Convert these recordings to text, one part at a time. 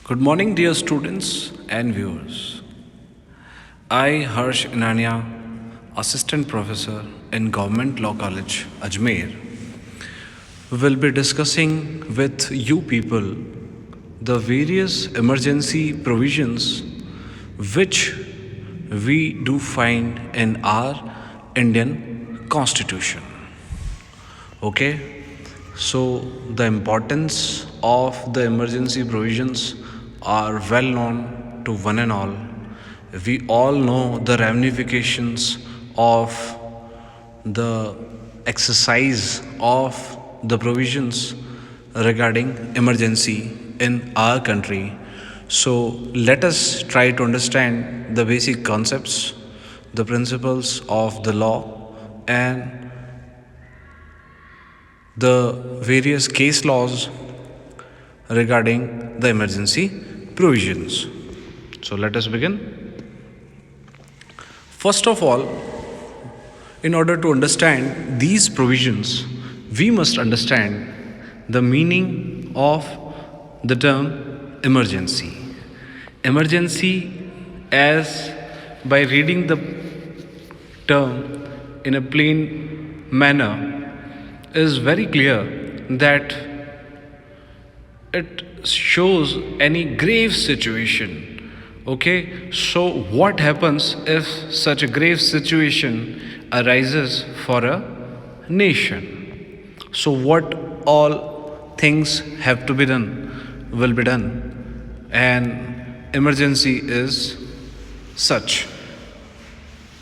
Good morning, dear students and viewers. I, Harsh Inania, Assistant Professor in Government Law College, Ajmer, will be discussing with you people the various emergency provisions which we do find in our Indian Constitution. Okay, so the importance of the emergency provisions are well known to one and all. We all know the ramifications of the exercise of the provisions regarding emergency in our country. So let us try to understand the basic concepts, the principles of the law, and the various case laws regarding the emergency provisions. So let us begin. First of all, in order to understand these provisions, we must understand the meaning of the term emergency. Emergency, as by reading the term in a plain manner, is very clear that it shows any grave situation. Okay, so what happens if such a grave situation arises for a nation? So, what all things have to be done will be done, and emergency is such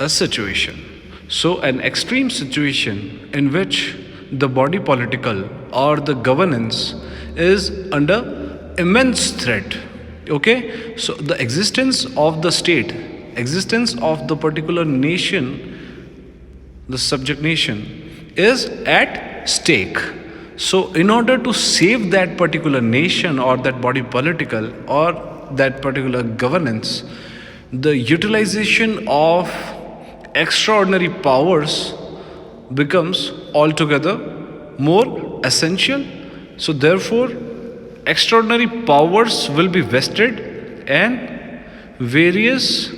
a situation. So, an extreme situation in which the body political or the governance is under immense threat. Okay, so the existence of the state, existence of the particular nation, the subject nation, is at stake. So, in order to save that particular nation or that body political or that particular governance, the utilization of extraordinary powers becomes altogether more essential. So, therefore, extraordinary powers will be vested and various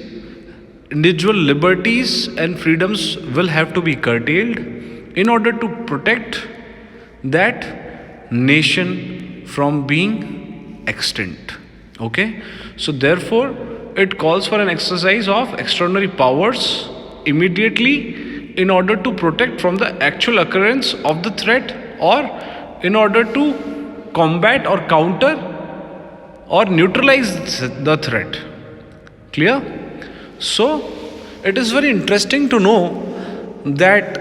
individual liberties and freedoms will have to be curtailed in order to protect that nation from being extinct. Okay, so therefore, it calls for an exercise of extraordinary powers immediately in order to protect from the actual occurrence of the threat or in order to combat or counter or neutralize the threat. Clear? So, it is very interesting to know that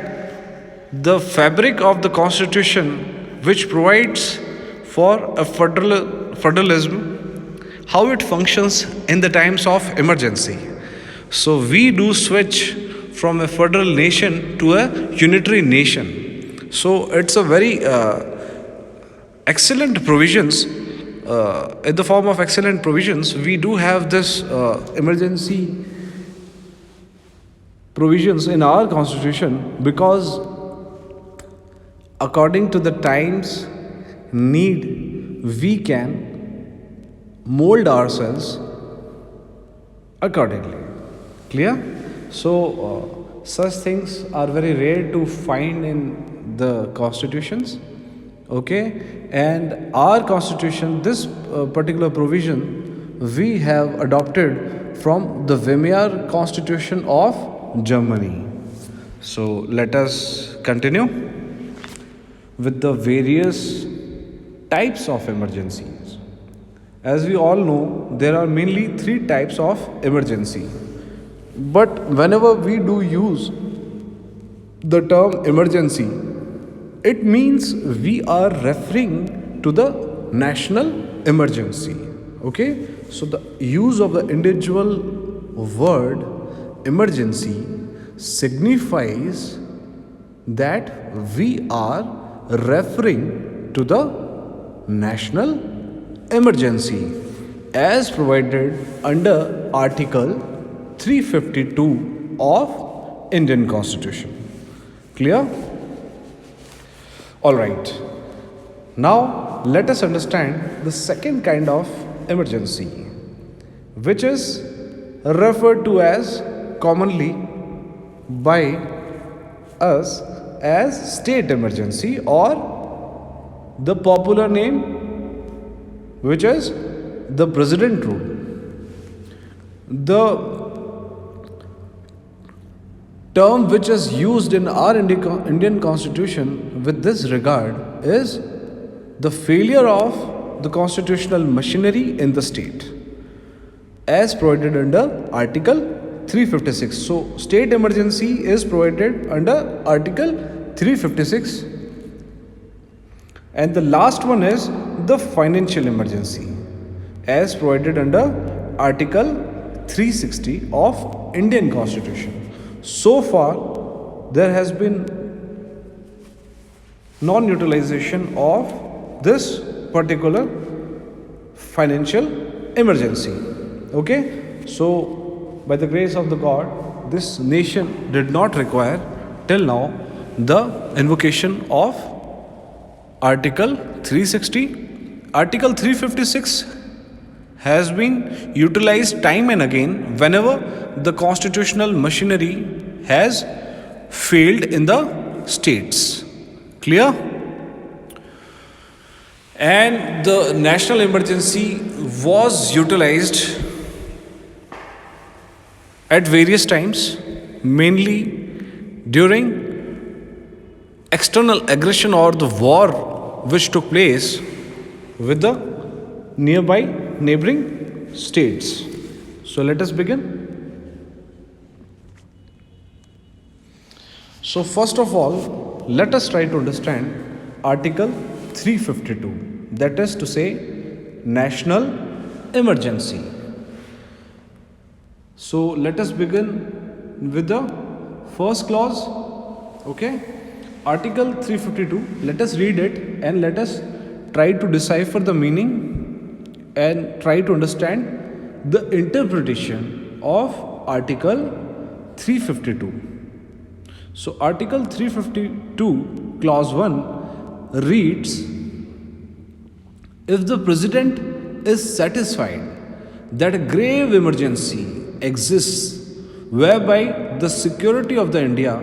the fabric of the constitution which provides for a federalism, how it functions in the times of emergency. So we do switch from a federal nation to a unitary nation. So it's a very excellent provisions. In the form of excellent provisions, we do have this emergency provisions in our constitution because according to the times need we can mold ourselves accordingly. Clear? So, such things are very rare to find in the constitutions. Okay, and our constitution, this particular provision, we have adopted from the Weimar Constitution of Germany. So, let us continue with the various types of emergencies. As we all know, there are mainly three types of emergency. But whenever we do use the term emergency, it means we are referring to the national emergency. Okay? So the use of the individual word emergency signifies that we are referring to the national emergency as provided under Article 352 of Indian Constitution. Clear? All right. Now let us understand the second kind of emergency, which is referred to as commonly by us as state emergency, or the popular name which is the president rule. The term which is used in our Indian constitution with this regard is the failure of the constitutional machinery in the state as provided under Article 356. So, state emergency is provided under Article 356. And the last one is the financial emergency as provided under Article 360 of Indian Constitution. So far, there has been non-utilization of this particular financial emergency. Okay, so by the grace of the God, this nation did not require till now the invocation of Article 360. Article 356 has been utilized time and again whenever the constitutional machinery has failed in the states. Clear? And the national emergency was utilized at various times, mainly during external aggression or the war which took place with the nearby neighboring states. So let us begin. So first of all, let us try to understand Article 352, that is to say national emergency. So let us begin with the first clause. Okay, Article 352, let us read it and let us try to decipher the meaning and try to understand the interpretation of Article 352. So Article 352 clause 1 reads, if the president is satisfied that a grave emergency exists whereby the security of the India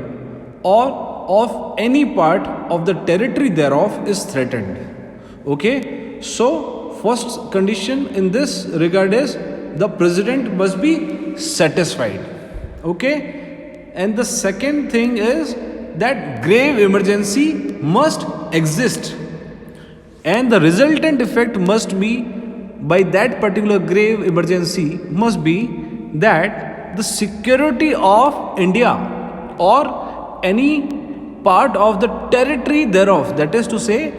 or of any part of the territory thereof is threatened. Okay, so first condition in this regard is the president must be satisfied. Okay, and the second thing is that grave emergency must exist, and the resultant effect must be by that particular grave emergency must be that the security of India or any part of the territory thereof, that is to say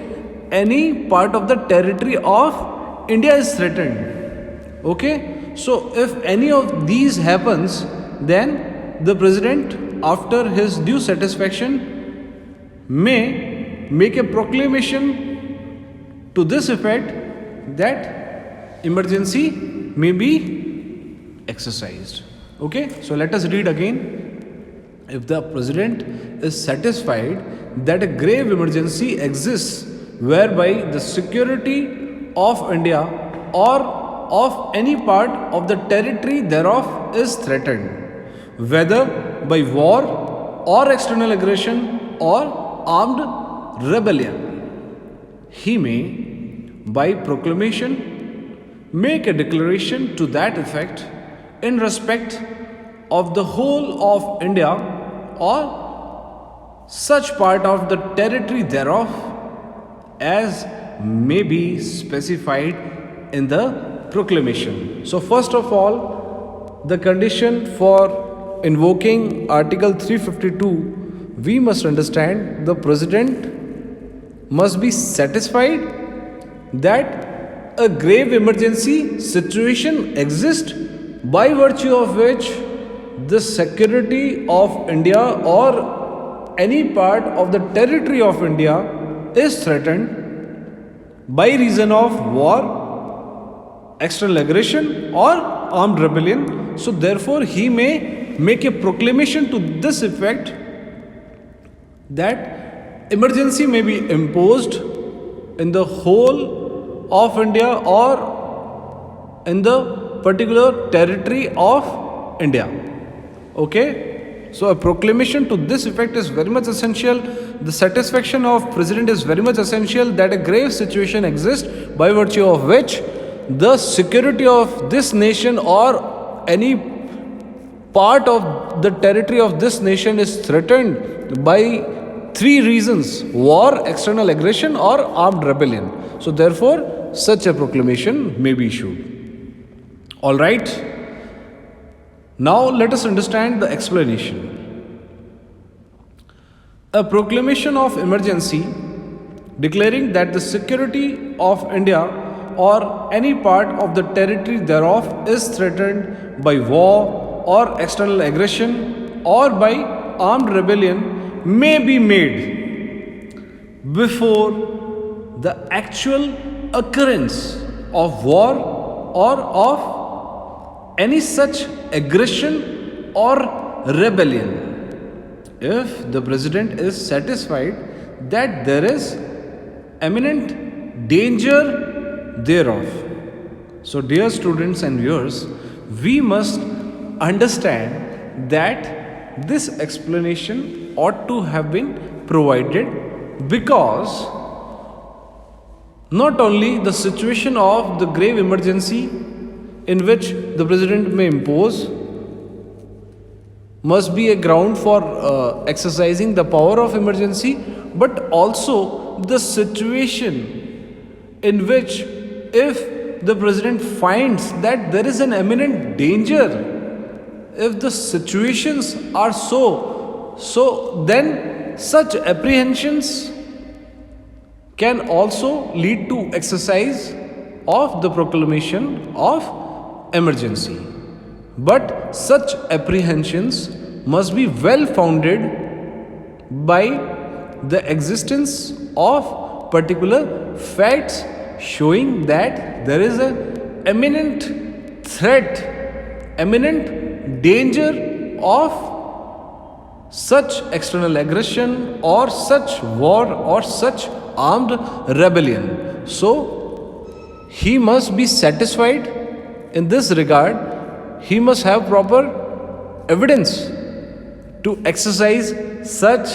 any part of the territory of India is threatened. Okay, so if any of these happens, then the president after his due satisfaction may make a proclamation to this effect that emergency may be exercised. Okay, so let us read again. If the president is satisfied that a grave emergency exists whereby the security of India or of any part of the territory thereof is threatened, whether by war or external aggression or armed rebellion, he may, by proclamation, make a declaration to that effect in respect of the whole of India or such part of the territory thereof as may be specified in the proclamation. So first of all, the condition for invoking Article 352, we must understand the president must be satisfied that a grave emergency situation exists by virtue of which the security of India or any part of the territory of India is threatened by reason of war, external aggression or armed rebellion. So therefore he may make a proclamation to this effect that emergency may be imposed in the whole of India or in the particular territory of India. Okay, so a proclamation to this effect is very much essential. The satisfaction of president is very much essential that a grave situation exists by virtue of which the security of this nation or any part of the territory of this nation is threatened by three reasons: war, external aggression, or armed rebellion. So, therefore, such a proclamation may be issued. All right. Now, let us understand the explanation. A proclamation of emergency declaring that the security of India or any part of the territory thereof is threatened by war or external aggression or by armed rebellion may be made before the actual occurrence of war or of any such aggression or rebellion. If the president is satisfied that there is imminent danger thereof. So, dear students and viewers, we must understand that this explanation ought to have been provided because not only the situation of the grave emergency in which the president may impose must be a ground for exercising the power of emergency, but also the situation in which if the president finds that there is an imminent danger, if the situations are so then such apprehensions can also lead to exercise of the proclamation of emergency. But such apprehensions must be well founded by the existence of particular facts showing that there is an imminent threat, imminent danger of such external aggression or such war or such armed rebellion. So, he must be satisfied in this regard. He must have proper evidence to exercise such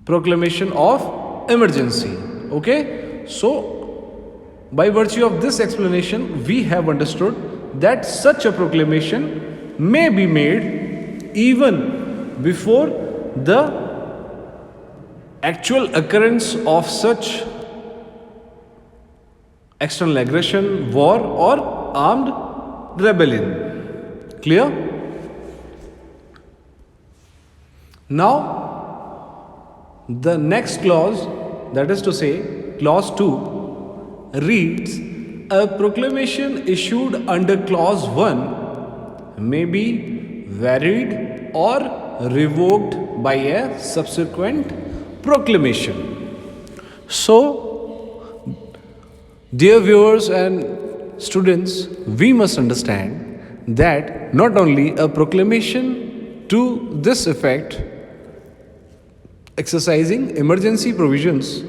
proclamation of emergency. Okay, so by virtue of this explanation, we have understood that such a proclamation may be made even before the actual occurrence of such external aggression, war, or armed rebellion. Clear? Now, the next clause, that is to say, clause 2, reads: a proclamation issued under clause 1 may be varied or revoked by a subsequent proclamation. So, dear viewers and students, we must understand that not only a proclamation to this effect exercising emergency provisions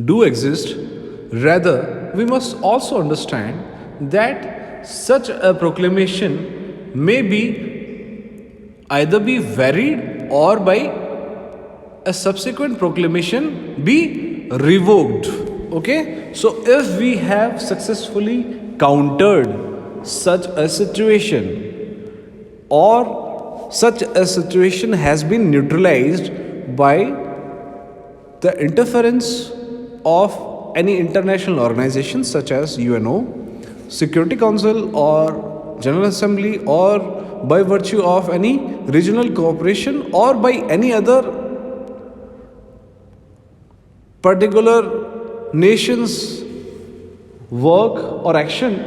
do exist, rather we must also understand that such a proclamation may be either be varied or by a subsequent proclamation be revoked. Okay, so if we have successfully countered such a situation or such a situation has been neutralized by the interference of any international organization such as UNO, Security Council or General Assembly, or by virtue of any regional cooperation or by any other particular nation's work or action.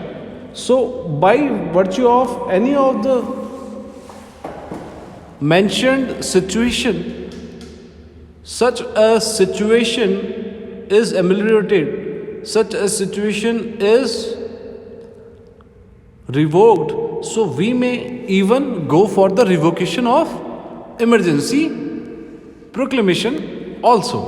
So, by virtue of any of the mentioned situation, such a situation is ameliorated, such a situation is revoked. So, we may even go for the revocation of emergency proclamation also.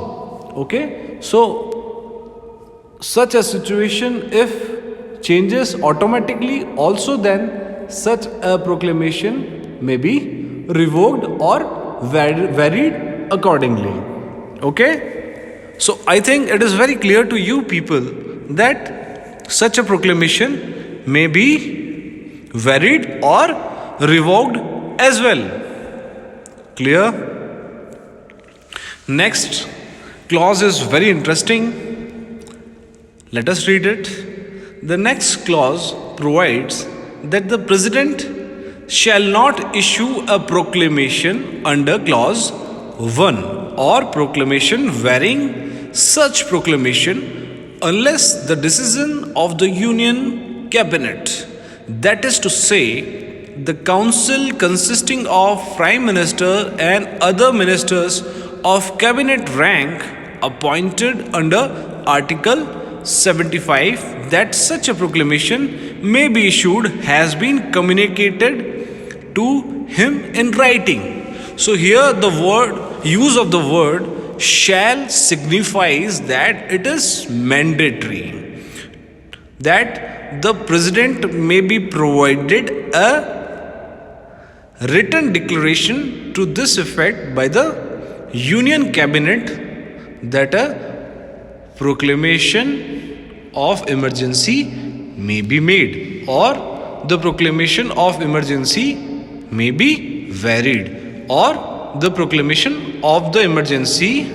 Okay, so such a situation if changes automatically, also then such a proclamation may be revoked or varied accordingly. Okay, so I think it is very clear to you people that such a proclamation may be varied or revoked as well. Clear? Next clause is very interesting. Let us read it. The next clause provides that the president shall not issue a proclamation under clause 1 or proclamation varying such proclamation unless the decision of the Union Cabinet, that is to say, the council consisting of Prime Minister and other ministers of cabinet rank appointed under Article 75, that such a proclamation may be issued has been communicated to him in writing. So here the use of the word shall signifies that it is mandatory, that the president may be provided a written declaration to this effect by the Union Cabinet that a proclamation of emergency may be made, or the proclamation of emergency may be varied, or the proclamation of the emergency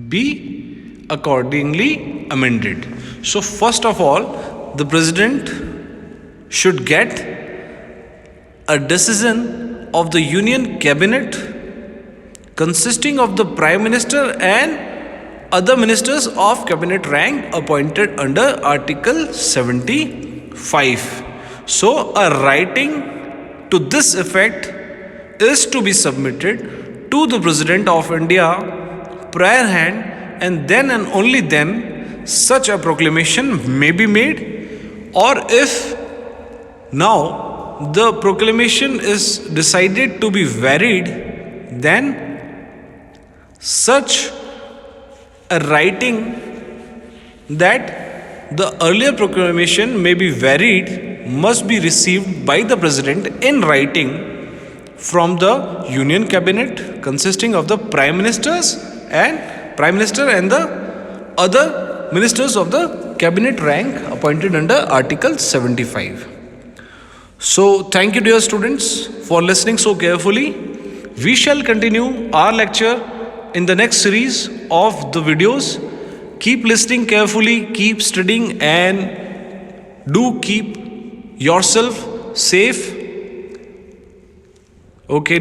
be accordingly amended. So first of all, the president should get a decision of the Union Cabinet consisting of the Prime Minister and other ministers of cabinet rank appointed under Article 75. So a writing to this effect is to be submitted to the President of India prior hand, and then and only then such a proclamation may be made. Or if now the proclamation is decided to be varied, then such a writing that the earlier proclamation may be varied must be received by the president in writing from the Union Cabinet consisting of the Prime Minister and the other ministers of the cabinet rank appointed under Article 75. So thank you dear students for listening so carefully. We shall continue our lecture in the next series of the videos. Keep listening carefully, keep studying, and do keep yourself safe. Okay.